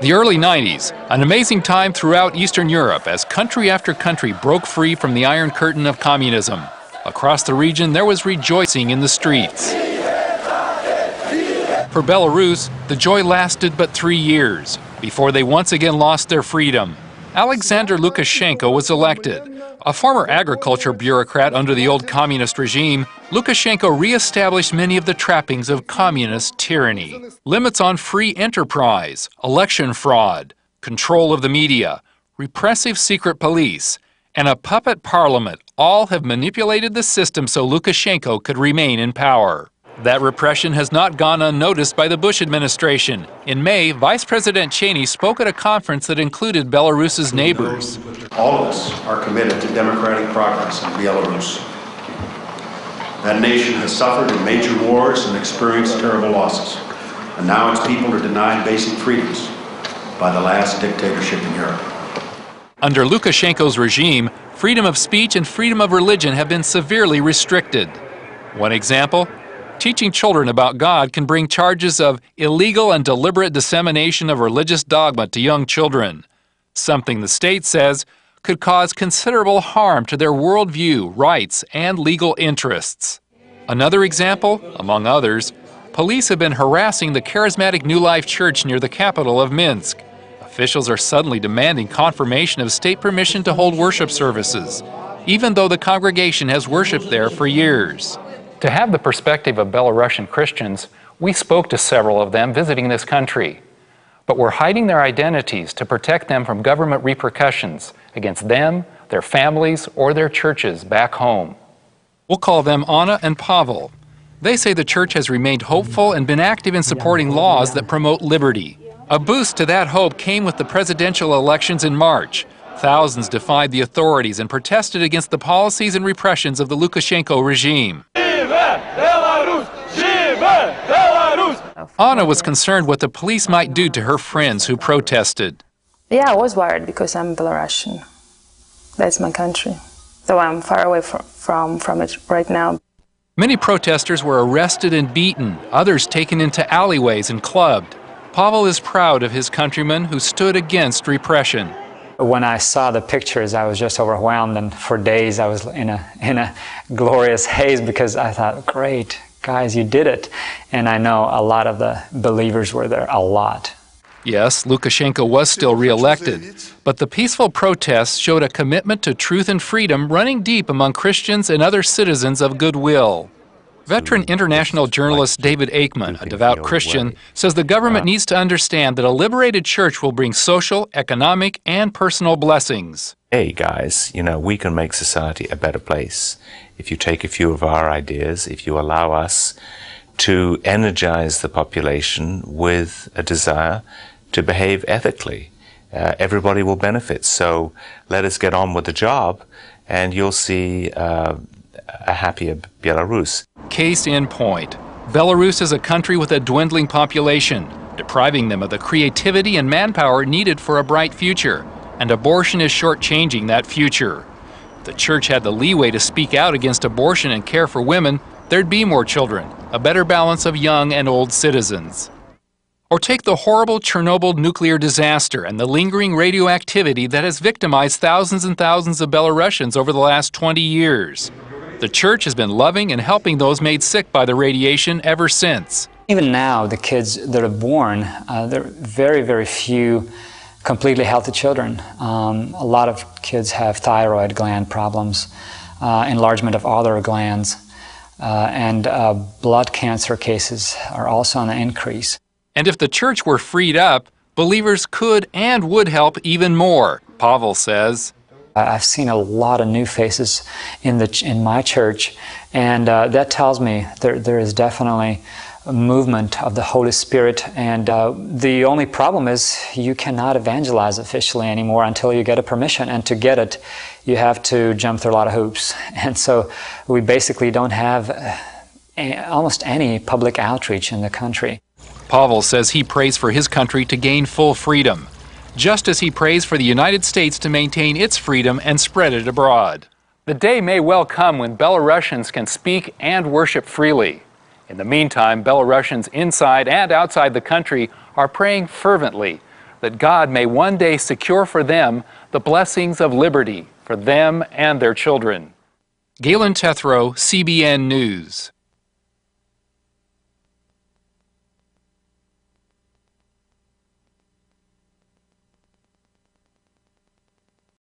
The early 90s, an amazing time throughout Eastern Europe as country after country broke free from the Iron Curtain of communism. Across the region, there was rejoicing in the streets. For Belarus, the joy lasted but 3 years before they once again lost their freedom. Alexander Lukashenko was elected. A former agriculture bureaucrat under the old communist regime, Lukashenko re-established many of the trappings of communist tyranny. Limits on free enterprise, election fraud, control of the media, repressive secret police, and a puppet parliament all have manipulated the system so Lukashenko could remain in power. That repression has not gone unnoticed by the Bush administration. In May, Vice President Cheney spoke at a conference that included Belarus's neighbors. All of us are committed to democratic progress in Belarus. That nation has suffered in major wars and experienced terrible losses. And now its people are denied basic freedoms by the last dictatorship in Europe. Under Lukashenko's regime, freedom of speech and freedom of religion have been severely restricted. One example: teaching children about God can bring charges of illegal and deliberate dissemination of religious dogma to young children, something the state says could cause considerable harm to their worldview, rights, and legal interests. Another example, among others, police have been harassing the charismatic New Life Church near the capital of Minsk. Officials are suddenly demanding confirmation of state permission to hold worship services, even though the congregation has worshiped there for years. To have the perspective of Belarusian Christians, we spoke to several of them visiting this country, but were hiding their identities to protect them from government repercussions against them, their families, or their churches back home. We'll call them Anna and Pavel. They say the church has remained hopeful and been active in supporting laws that promote liberty. A boost to that hope came with the presidential elections in March. Thousands defied the authorities and protested against the policies and repressions of the Lukashenko regime. Anna was concerned what the police might do to her friends who protested. Yeah, I was worried because I'm Belarusian. That's my country. Though I'm far away from it right now. Many protesters were arrested and beaten, others taken into alleyways and clubbed. Pavel is proud of his countrymen who stood against repression. When I saw the pictures, I was just overwhelmed, and for days I was in a glorious haze because I thought, great, guys, you did it. And I know a lot of the believers were there, a lot. Yes, Lukashenko was still re-elected, but the peaceful protests showed a commitment to truth and freedom running deep among Christians and other citizens of goodwill. Veteran international journalist David Aikman, a devout Christian, says the government needs to understand that a liberated church will bring social, economic, and personal blessings. Hey guys, we can make society a better place if you take a few of our ideas, if you allow us to energize the population with a desire to behave ethically. Everybody will benefit, so let us get on with the job and you'll see a happier Belarus. Case in point, Belarus is a country with a dwindling population, depriving them of the creativity and manpower needed for a bright future, and abortion is shortchanging that future. If the church had the leeway to speak out against abortion and care for women, there'd be more children, a better balance of young and old citizens. Or take the horrible Chernobyl nuclear disaster and the lingering radioactivity that has victimized thousands and thousands of Belarusians over the last 20 years. The church has been loving and helping those made sick by the radiation ever since. Even now, the kids that are born, there are very, very few completely healthy children. A lot of kids have thyroid gland problems, enlargement of other glands, and blood cancer cases are also on the increase. And if the church were freed up, believers could and would help even more, Pavel says. I've seen a lot of new faces in my church, and that tells me there is definitely a movement of the Holy Spirit. And the only problem is you cannot evangelize officially anymore until you get a permission, and to get it, you have to jump through a lot of hoops. And so we basically don't have almost any public outreach in the country. Pavel says he prays for his country to gain full freedom, just as he prays for the United States to maintain its freedom and spread it abroad. The day may well come when Belarusians can speak and worship freely. In the meantime, Belarusians inside and outside the country are praying fervently that God may one day secure for them the blessings of liberty for them and their children. Galen Tethrow, CBN News.